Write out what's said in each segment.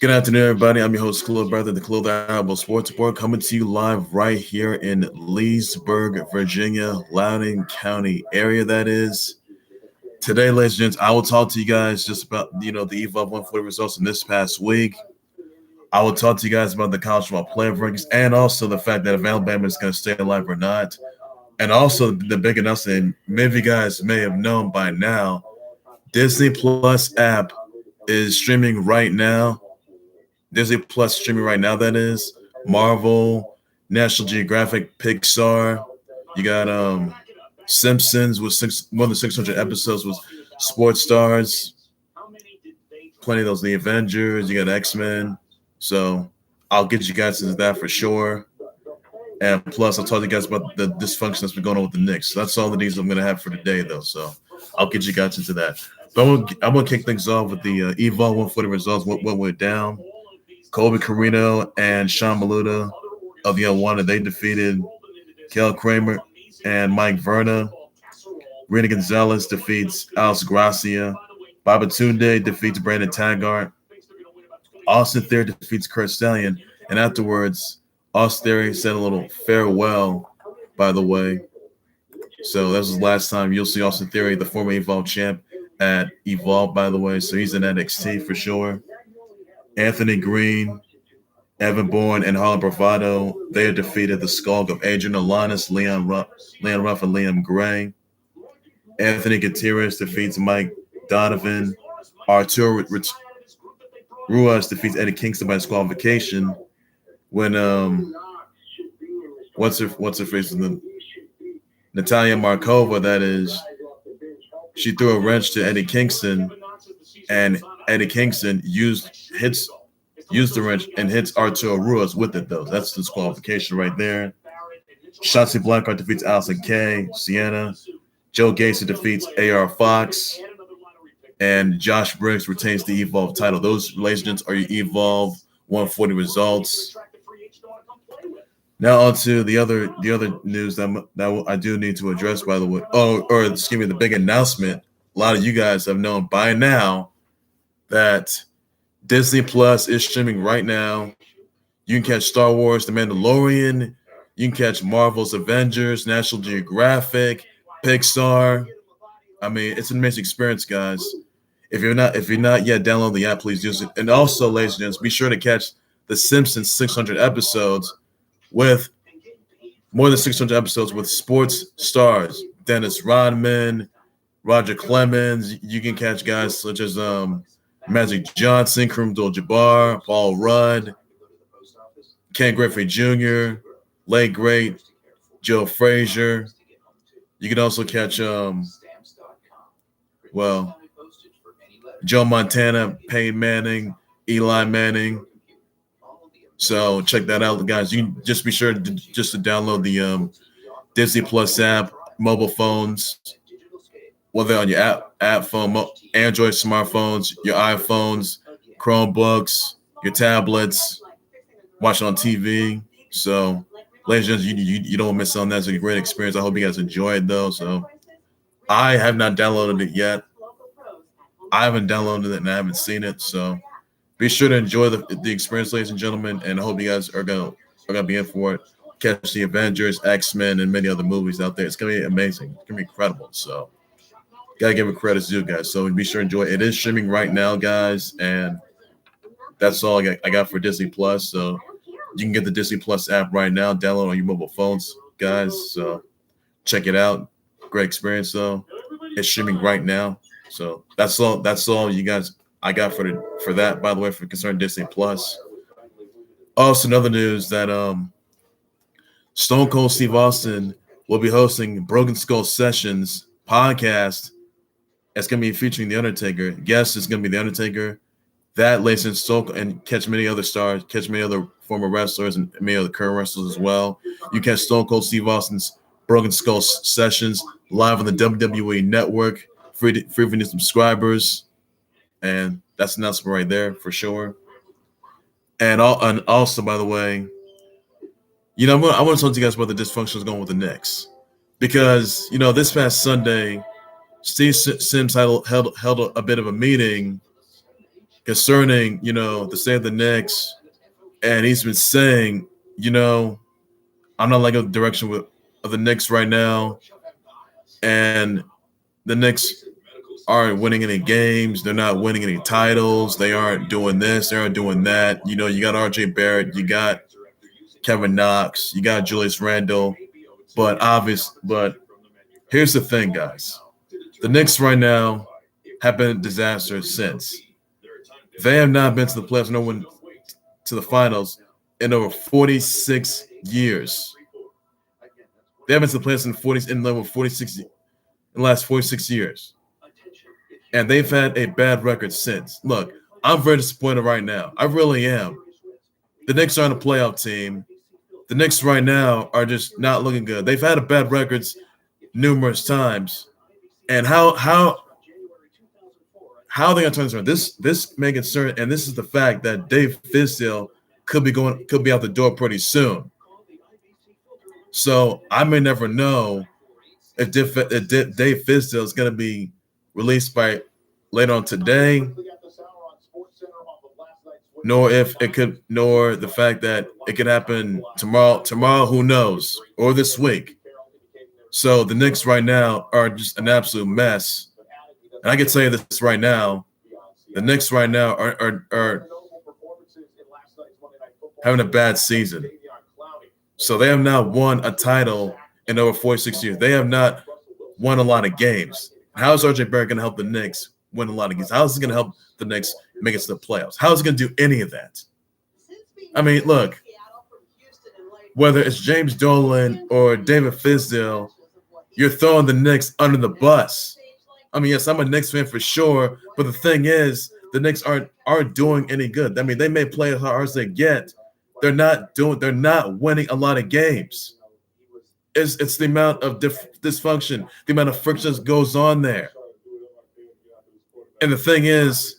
Good afternoon, everybody. I'm your host, Club Brother, the Club Honorable Sports Report, coming to you live right here in Leesburg, Virginia, Loudoun County area, that is. Today, ladies and gents, I will talk to you guys just about, the Evolve 140 results in this past week. I will talk to you guys about the college football playoff rankings and also the fact that if Alabama is going to stay alive or not. And also the big announcement, many of you guys may have known by now, Disney Plus app is streaming right now. Disney Plus streaming right now, that is. Marvel, National Geographic, Pixar. You got Simpsons with more than 600 episodes with sports stars. Plenty of those, the Avengers. You got X-Men. So I'll get you guys into that for sure. And plus, I'll talk to you guys about the dysfunction that's been going on with the Knicks. So that's all the news I'm going to have for today, though. So I'll get you guys into that. But I'm going to kick things off with the Evolve 140 results. What went down? Colby, Corino, and Sean Maluta of the Unwanted, they defeated Kel Kramer and Mike Verna. Reina Gonzalez defeats Alice Gracia. Babatunde defeats Brandon Taggart. Austin Theory defeats Curt Stallion. And afterwards, Austin Theory said a little farewell, by the way. So that was the last time you'll see Austin Theory, the former Evolve champ, at Evolve, by the way. So he's in NXT for sure. Anthony Greene, Evan Bourne, and Harlem Bravado, they have defeated the Skulk of Adrian, Alanis, Leon Ruff, and Liam Gray. Anthony Gutierrez defeats Mike Donovan. Arturo Ruff defeats Eddie Kingston by disqualification. When what's her face? Natalia Markova, that is, she threw a wrench to Eddie Kingston, and Eddie Kingston used the wrench and hits Arturo Ruiz with it, though. That's disqualification right there. Shotzi Blackheart defeats Allison Kay. Sienna. Joe Gacy defeats A.R. Fox. And Josh Briggs retains the Evolve title. Those, ladies and gents, are your Evolve 140 results. Now on to the other news that I do need to address, by the way. The big announcement. A lot of you guys have known by now that Disney Plus is streaming right now. You can catch Star Wars, The Mandalorian. You can catch Marvel's Avengers, National Geographic, Pixar. I mean, it's an amazing experience, guys. If you're not yet downloading the app, please use it. And also, ladies and gents, be sure to catch The Simpsons 600 episodes with more than 600 episodes with sports stars. Dennis Rodman, Roger Clemens. You can catch guys such as Magic Johnson, Kareem Abdul-Jabbar, Paul Rudd, Ken Griffey Jr., late great Joe Frazier. You can also catch Joe Montana, Peyton Manning, Eli Manning. So check that out, guys. You can just be sure to download the Disney Plus app, mobile phones, whether on your app phone, Android smartphones, your iPhones, Chromebooks, your tablets, watch it on TV. So, ladies and gentlemen, you don't miss on that. It's a great experience. I hope you guys enjoy it, though. So, I have not downloaded it yet. I haven't downloaded it and I haven't seen it. So, be sure to enjoy the experience, ladies and gentlemen. And I hope you guys are gonna be in for it. Catch the Avengers, X-Men, and many other movies out there. It's gonna be amazing. It's gonna be incredible. So. Gotta give it credit to you guys. So be sure to enjoy it. It is streaming right now, guys, and that's all I got for Disney Plus. So you can get the Disney Plus app right now, download on your mobile phones, guys. So check it out. Great experience, though. It's streaming right now. So that's all you guys I got for that. By the way, for concerning Disney Plus. Also, another news that Stone Cold Steve Austin will be hosting Broken Skull Sessions podcast. It's going to be featuring The Undertaker. Guest is going to be The Undertaker. That, ladies and gentlemen, and catch many other stars, catch many other former wrestlers and many other current wrestlers as well. You catch Stone Cold Steve Austin's Broken Skull Sessions live on the WWE Network, free for new subscribers. And that's an announcement right there for sure. And also, by the way, I want to talk to you guys about the dysfunctions going with the Knicks. Because, this past Sunday, Steve Sims held a bit of a meeting concerning, the state of the Knicks, and he's been saying, I'm not liking the direction of the Knicks right now, and the Knicks aren't winning any games. They're not winning any titles. They aren't doing this. They aren't doing that. You got R.J. Barrett. You got Kevin Knox. You got Julius Randle. But here's the thing, guys. The Knicks right now have been a disaster since. They have not been to the playoffs, no one to the finals in over 46 years. They haven't been to the playoffs in the last 46 years. And they've had a bad record since. Look, I'm very disappointed right now. I really am. The Knicks aren't a playoff team. The Knicks right now are just not looking good. They've had a bad records numerous times. And how are they going to turn this around? This may concern, and this is the fact that Dave Fizdale could be out the door pretty soon. So I may never know if Dave Fizdale is going to be released by later on today, nor the fact that it could happen tomorrow, who knows, or this week. So the Knicks right now are just an absolute mess. And I can tell you this right now, the Knicks right now are having a bad season. So they have not won a title in over 46 years. They have not won a lot of games. How is R.J. Barrett going to help the Knicks win a lot of games? How is it going to help the Knicks make it to the playoffs? How is it going to do any of that? I mean, look, whether it's James Dolan or David Fizdale, you're throwing the Knicks under the bus. I mean, yes, I'm a Knicks fan for sure, but the thing is, the Knicks aren't doing any good. I mean, they may play as hard as they get. They're not winning a lot of games. It's the amount of dysfunction, the amount of friction that goes on there. And the thing is,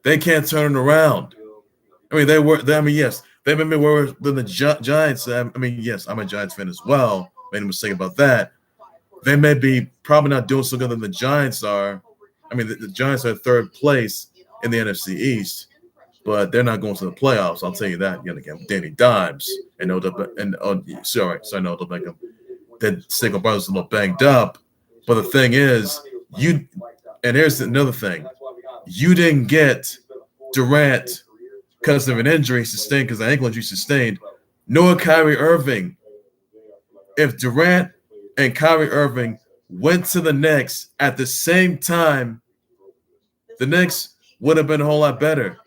they can't turn it around. I mean, yes, they've been worse than the Giants. I mean, yes, I'm a Giants fan as well. Made a mistake about that. They may be probably not doing so good than the Giants are. I mean, the Giants are third place in the NFC East, but they're not going to the playoffs. I'll tell you that. Again, Danny Dimes and no Beckham. That single brother's a little banged up, but the thing is, and here's another thing: you didn't get Durant because of an injury sustained, because of an ankle injury sustained, nor Kyrie Irving. If Durant and Kyrie Irving went to the Knicks at the same time, the Knicks would have been a whole lot better.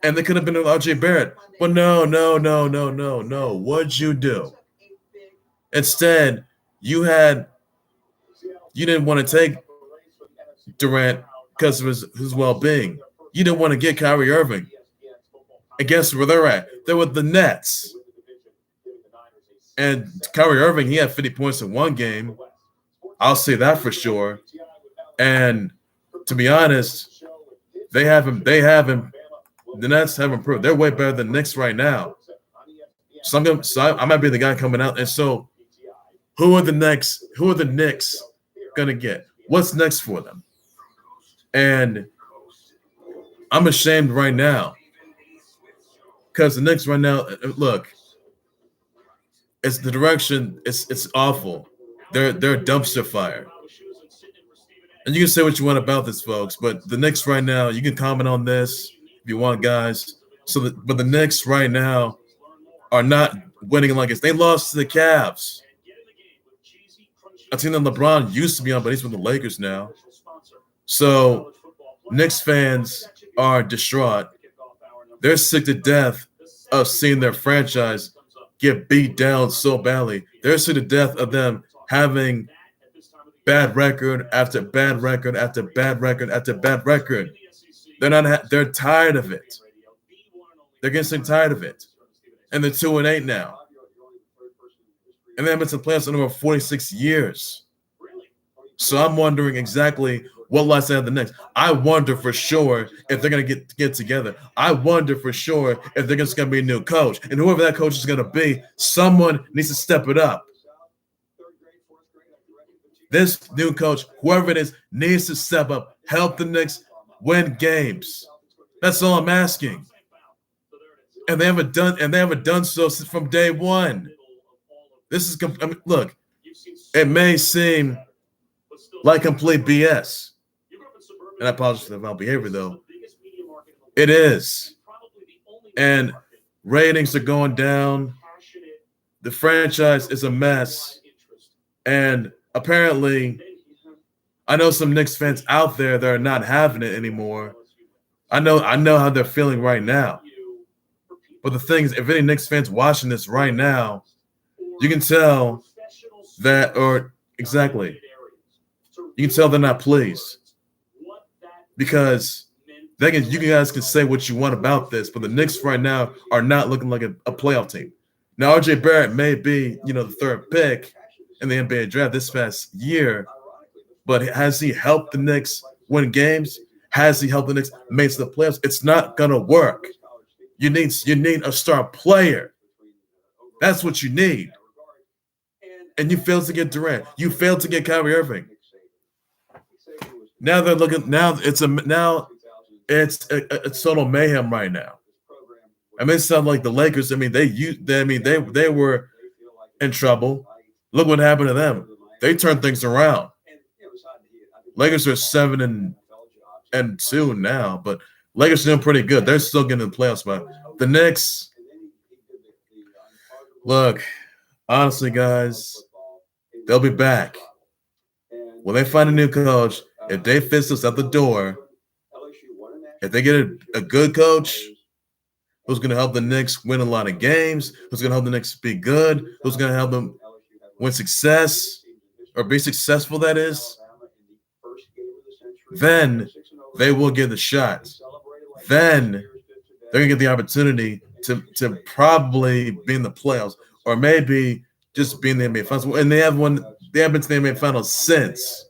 And they could have been with R.J. Barrett. But no. What'd you do? Instead, you didn't want to take Durant because of his well-being. You didn't want to get Kyrie Irving. And guess where they're at? They're with the Nets. And Kyrie Irving, he had 50 points in one game. I'll say that for sure. And to be honest, they have him. The Nets have improved. They're way better than the Knicks right now. So I might be the guy coming out. And so who are the Knicks going to get? What's next for them? And I'm ashamed right now because the Knicks right now, look, it's the direction. It's awful. They're a dumpster fire. And you can say what you want about this, folks, but the Knicks right now, you can comment on this if you want, guys. But the Knicks right now are not winning like this. They lost to the Cavs. A team that LeBron used to be on, but he's with the Lakers now. So Knicks fans are distraught. They're sick to death of seeing their franchise get beat down so badly. They're sick to death of them having bad record after bad record after bad record after bad record. They're tired of it. They're getting sick tired of it. And they're 2-8 now. And they haven't been to the playoffs in over 46 years. So I'm wondering exactly what lies ahead of the Knicks. I wonder for sure if they're going to get together. I wonder for sure if they're just going to be a new coach. And whoever that coach is going to be, someone needs to step it up. This new coach, whoever it is, needs to step up, help the Knicks win games. That's all I'm asking. And they haven't done so since from day one. This is look, it may seem like complete BS. And I apologize for the violent behavior, though. It is. And ratings are going down. The franchise is a mess. And apparently, I know some Knicks fans out there that are not having it anymore. I know how they're feeling right now. But the thing is, if any Knicks fans watching this right now, you can tell that, or exactly, you can tell they're not pleased. Because you guys can say what you want about this, but the Knicks right now are not looking like a playoff team. Now, RJ Barrett may be, the third pick in the NBA draft this past year, but has he helped the Knicks win games? Has he helped the Knicks make the playoffs? It's not gonna work. You need a star player. That's what you need. And you failed to get Durant. You failed to get Kyrie Irving. Now they're looking. Now it's total mayhem right now. I mean, it sounds like the Lakers. I mean, they were in trouble. Look what happened to them. They turned things around. Lakers are 7-2 now, but Lakers are doing pretty good. They're still getting the playoffs spot. The Knicks, look, honestly, guys, they'll be back. When they find a new coach, if Dave Fizdale's at the door, if they get a good coach who's going to help the Knicks win a lot of games, who's going to help the Knicks be good, who's going to help them win success or be successful, that is, then they will get the shot. Then they're going to get the opportunity to probably be in the playoffs or maybe just be in the NBA Finals. And they haven't been to the NBA Finals since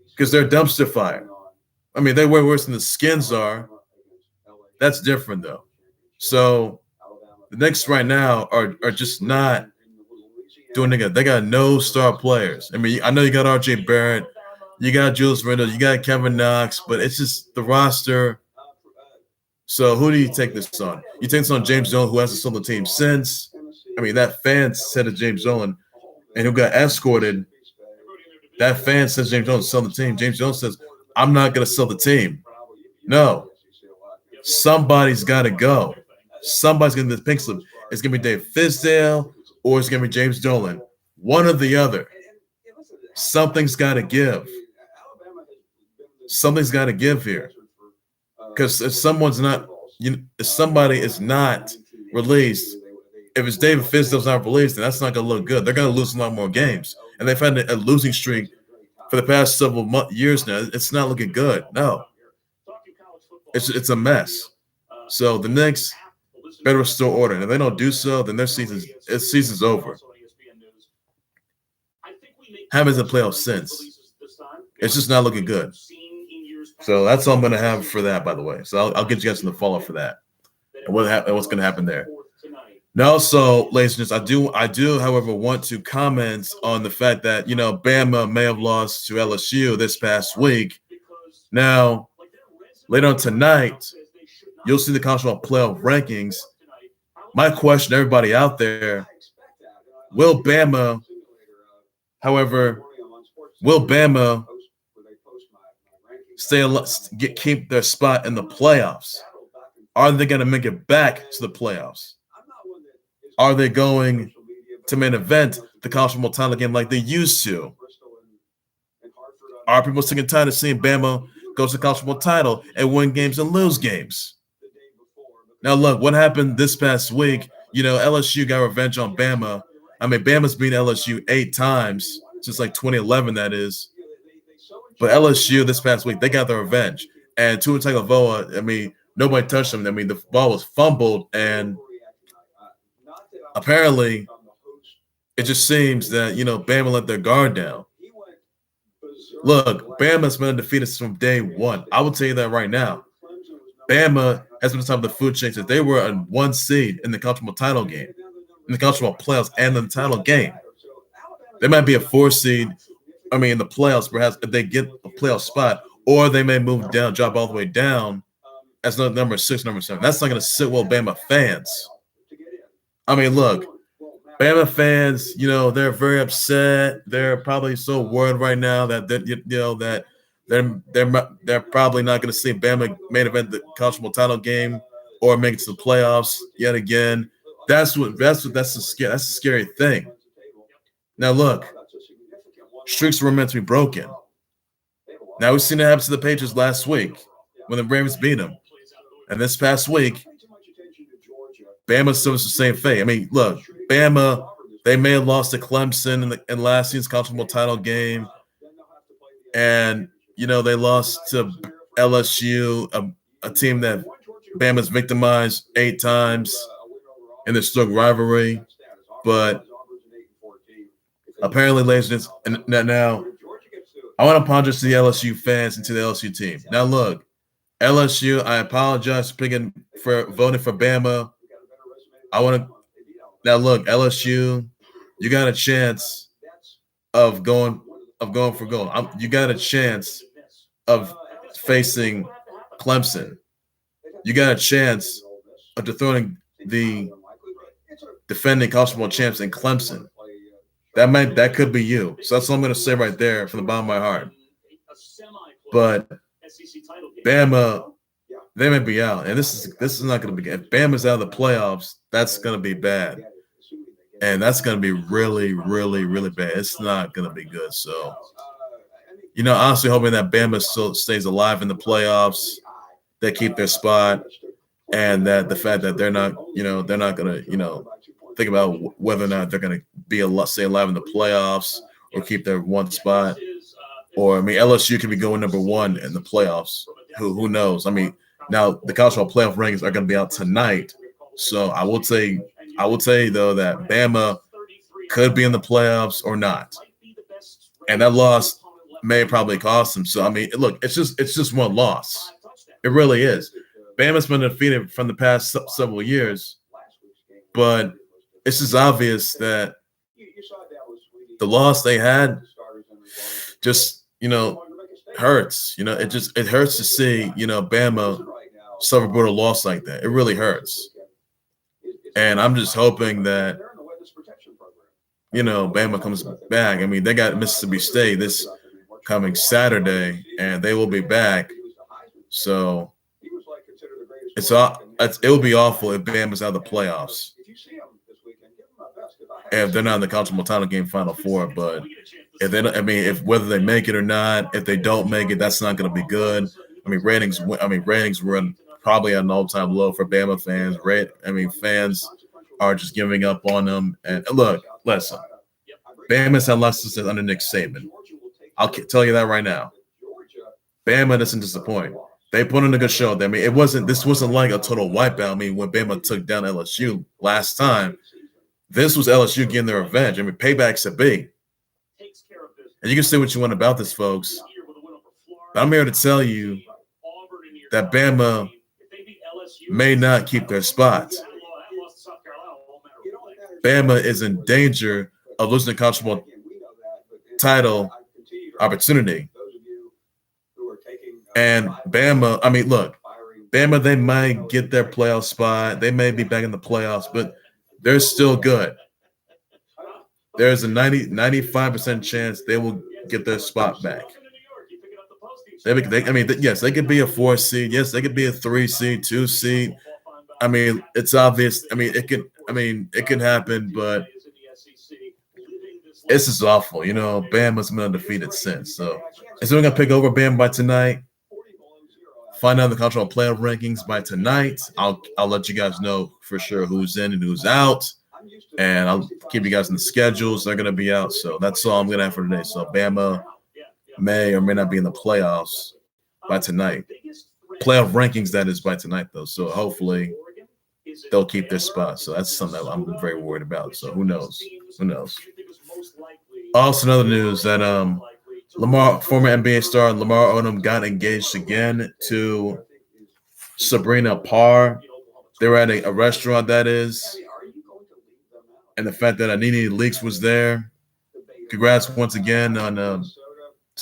because they're dumpster fire. I mean, they're way worse than the Skins are. That's different, though. So the Knicks right now are just not doing it. They got no star players. I mean, I know you got RJ Barrett, you got Julius Randle, you got Kevin Knox, but it's just the roster. So who do you take this on? You take this on James Dolan, who hasn't sold the team since. I mean, that fan said to James Dolan, and who got escorted. That fan says James Dolan sell the team. James Dolan says, I'm not going to sell the team. No. Somebody's got to go. Somebody's going to get the pink slip. It's going to be Dave Fizdale or it's going to be James Dolan. One or the other. Something's got to give. Something's got to give here. Because if somebody is not released, if it's David Fizdale's not released, then that's not going to look good. They're going to lose a lot more games. And they've had a losing streak for the past several years now. It's not looking good. No. It's a mess. So the Knicks better restore order. And if they don't do so, then their season's over. Haven't been in the playoffs since. It's just not looking good. So that's all I'm going to have for that, by the way. So I'll get you guys in the follow-up for that and what's going to happen there. Now, so, ladies and gents, I do, however, want to comment on the fact that, Bama may have lost to LSU this past week. Now, later on tonight, you'll see the college football playoff rankings. My question to everybody out there, will Bama keep their spot in the playoffs? Are they going to make it back to the playoffs? Are they going to main event the college football title game like they used to? Are people sick and tired of seeing Bama go to the college football title and win games and lose games? Now, look, what happened this past week, LSU got revenge on Bama. I mean, Bama's beaten LSU 8 times since like 2011, that is. But LSU this past week, they got their revenge. And Tua Tagovailoa, I mean, nobody touched him. I mean, the ball was fumbled, and apparently it just seems that, Bama let their guard down. Look, Bama's been undefeated from day one. I will tell you that right now. Bama has been the top of the food chain since they were a 1 seed in the college football title game, in the college football playoffs and in the title game. They might be a 4 seed, in the playoffs, perhaps, if they get a playoff spot, or they may move down, drop all the way down as number 6, number 7. That's not going to sit well with Bama fans. I mean, look, Bama fans, they're very upset. They're probably so worried right now that that they're probably not going to see Bama main event the college football title game or make it to the playoffs yet again. That's a scary thing. Now look, streaks were meant to be broken. Now we've seen it happen to the Patriots last week when the Ravens beat them, and this past week, Bama still was the same fate. I mean, look, Bama, they may have lost to Clemson in last season's college football title game, and they lost to LSU, a team that Bama's victimized 8 times in the Skulk rivalry. But apparently, ladies and now, I want to apologize to the LSU fans and to the LSU team. Now, look, LSU, I apologize for voting for Bama. Now look, LSU, you got a chance of going for gold. You got a chance of facing Clemson. You got a chance of dethroning the defending college football champs in Clemson. That could be you. So that's what I'm going to say right there from the bottom of my heart. But Bama, they may be out, and this is not going to be. If Bama's out of the playoffs, that's going to be bad, and that's going to be really, really, really bad. It's not going to be good. So, honestly, hoping that Bama still stays alive in the playoffs, they keep their spot, and that the fact that they're not going to, think about whether or not they're going to stay alive in the playoffs or keep their one spot. Or, I mean, LSU could be going number 1 in the playoffs. Who knows? I mean, now the college football playoff rankings are going to be out tonight. So I will tell you though that Bama could be in the playoffs or not. And that loss may probably cost them. So I mean, look, it's just one loss. It really is. Bama's been defeated from the past several years, but it's just obvious that the loss they had just, hurts. It hurts to see, Bama suffer a brutal loss like that. It really hurts. And I'm just hoping that, Bama comes back. I mean, they got Mississippi State this coming Saturday, and they will be back. So it will be awful if Bama's out of the playoffs. If they're not in the college football title game Final Four, but if they don't, if whether they make it or not, if they don't make it, that's not going to be good. I mean, ratings were probably at an all-time low for Bama fans. Fans are just giving up on them. And look, listen, Bama's had losses under Nick Saban. I'll tell you that right now. Bama doesn't disappoint. They put in a good show. I mean, this wasn't like a total wipeout. I mean, when Bama took down LSU last time, this was LSU getting their revenge. I mean, payback's a big. And you can say what you want about this, folks. But I'm here to tell you that Bama may not keep their spot. Bama is in danger of losing the college football title opportunity. And Bama, Bama, they might get their playoff spot. They may be back in the playoffs, but they're still good. There's a 95% chance they will get their spot back. Yes, they could be a 4 seed. Yes, they could be a 3 seed, 2 seed. I mean, it's obvious. It could happen, but this is awful. Bama's been undefeated since. So, is we're gonna pick over Bama by tonight? Find out the college football playoff rankings by tonight. I'll let you guys know for sure who's in and who's out. And I'll keep you guys in the schedules. They're going to be out. So that's all I'm going to have for today. So Bama may or may not be in the playoffs by tonight. Playoff rankings, that is, by tonight, though. So hopefully they'll keep their spot. So that's something that I'm very worried about. So who knows? Also, another news that former NBA star Lamar Odom got engaged again to Sabrina Parr. They were at a restaurant, that is. And the fact that Anini Leaks was there. Congrats once again on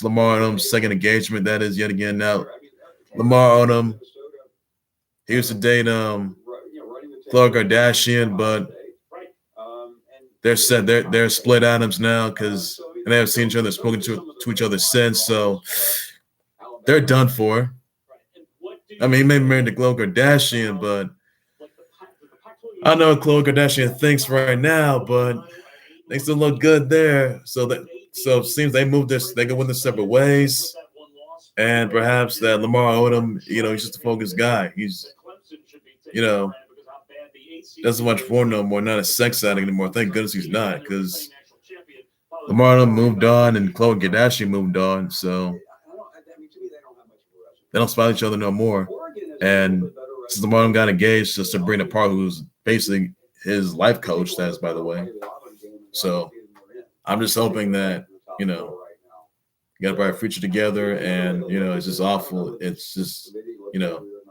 Lamar Odom's second engagement. That is yet again now. Lamar Odom he used to date Khloe Kardashian, but they're split atoms now because they haven't seen each other, spoken to each other since, so they're done for. I mean, he may be married to Khloe Kardashian, but I don't know what Khloe Kardashian thinks right now, but they still look good there. So it seems they can win the separate ways. And perhaps that Lamar Odom, he's just a focused guy. He's, doesn't watch porn no more, not a sex addict anymore. Thank goodness he's not, because Lamar Odom moved on and Khloe Kardashian moved on. So they don't spot each other no more. And since Lamar Odom got engaged to Sabrina Parr, who's basically his life coach, that's by the way. So I'm just hoping that, you got a bright future together, and it's just awful. It's just,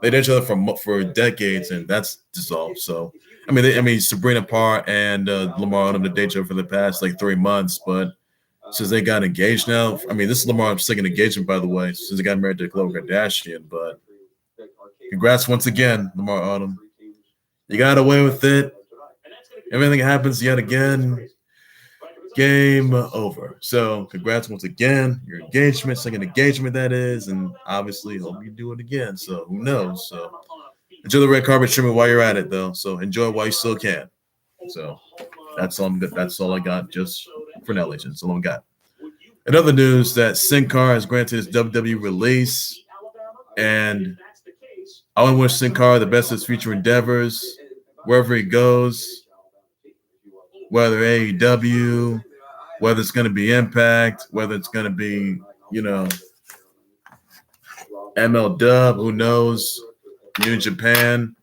they did each other for decades, and that's dissolved. So I mean, Sabrina Parr and Lamar Odom did date each other for the past like 3 months, but since they got engaged now, I mean, this is Lamar's second engagement, by the way, since he got married to Khloe Kardashian. But congrats once again, Lamar Odom. You got away with it. Everything happens yet again. Game over. So congrats once again. Your engagement, second engagement that is, and obviously hope you do it again. So who knows? So enjoy the red carpet treatment while you're at it, though. So enjoy it while you still can. So that's all. That's all I got just for now, ladies. That's all I got. In other news, that Sin Cara has granted his WWE release, and I want to wish Sin Cara the best of his future endeavors, wherever he goes. Whether AEW, whether it's going to be Impact, whether it's going to be, MLW, who knows, New Japan.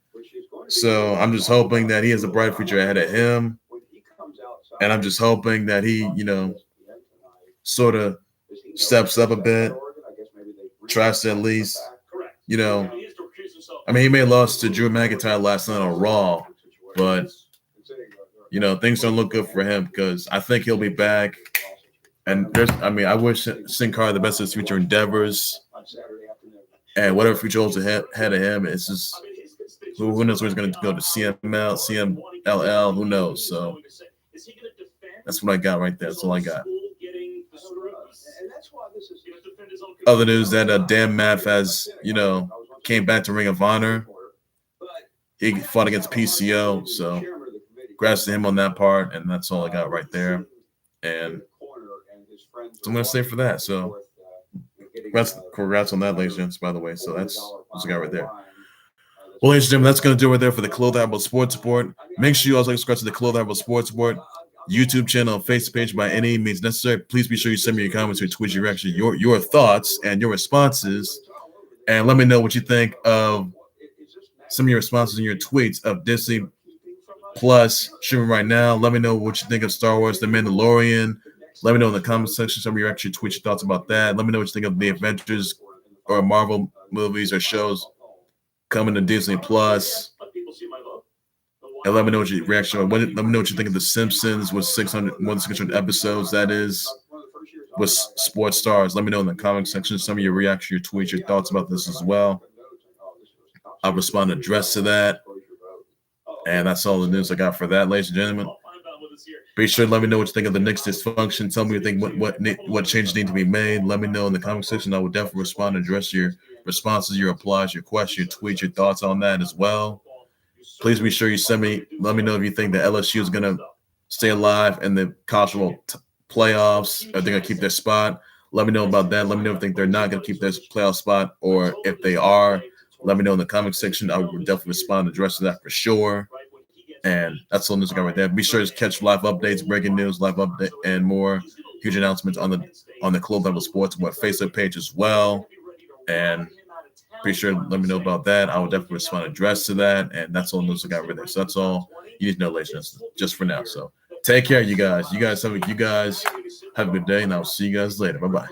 So I'm just hoping that he has a bright future ahead of him. And I'm just hoping that he, sort of steps up a bit, tries to at least, he may have lost to Drew McIntyre last night on Raw, but things don't look good for him, because I think he'll be back. And I wish Sin Cara the best of his future endeavors, and whatever future holds ahead of him. It's just who knows where he's going to go to, CMLL, who knows? So that's what I got right there. That's all I got. Other news that Dan Maff has, came back to Ring of Honor. He fought against PCO, so congrats to him on that part, and that's all I got right there. And so I'm going to say for that. So congrats on that, ladies and gents, by the way. So that's what I got right there. Well, ladies and gentlemen, that's going to do it right there for the Clothing Rebel Sports Report. Make sure you also subscribe to the Clothing Rebel Sports Report YouTube channel and Facebook page by any means necessary. Please be sure you send me your comments, your tweets, your reactions, your thoughts, and your responses. And let me know what you think of some of your responses and your tweets of Disney Plus streaming right now. Let me know what you think of Star Wars, The Mandalorian. Let me know in the comment section some of your actual tweets, your thoughts about that. Let me know what you think of the Avengers or Marvel movies or shows coming to Disney Plus. And let me know what your reaction. Let me know what you think of The Simpsons with 600 episodes. That is with sports stars. Let me know in the comment section some of your reaction, your tweets, your thoughts about this as well. I'll respond and address to that. And that's all the news I got for that, ladies and gentlemen. Be sure to let me know what you think of the Knicks dysfunction. Tell me what you think, what changes need to be made. Let me know in the comment section. I will definitely respond and address your responses, your replies, your questions, your tweets, your thoughts on that as well. Please be sure you let me know if you think that LSU is going to stay alive in the college football playoffs. Are they going to keep their spot? Let me know about that. Let me know if you think they're not going to keep their playoff spot, or if they are. Let me know in the comment section. I will definitely respond and address that for sure. And that's all the news I got right there. Be sure to catch live updates, breaking news, live update, and more huge announcements on the Clothing Rebel Sports Facebook page as well. And be sure to let me know about that. I will definitely respond and address to that. And that's all the news I got right there. So that's all you need to know, ladies, just for now. So take care, you guys. You guys have a good day, and I'll see you guys later. Bye-bye.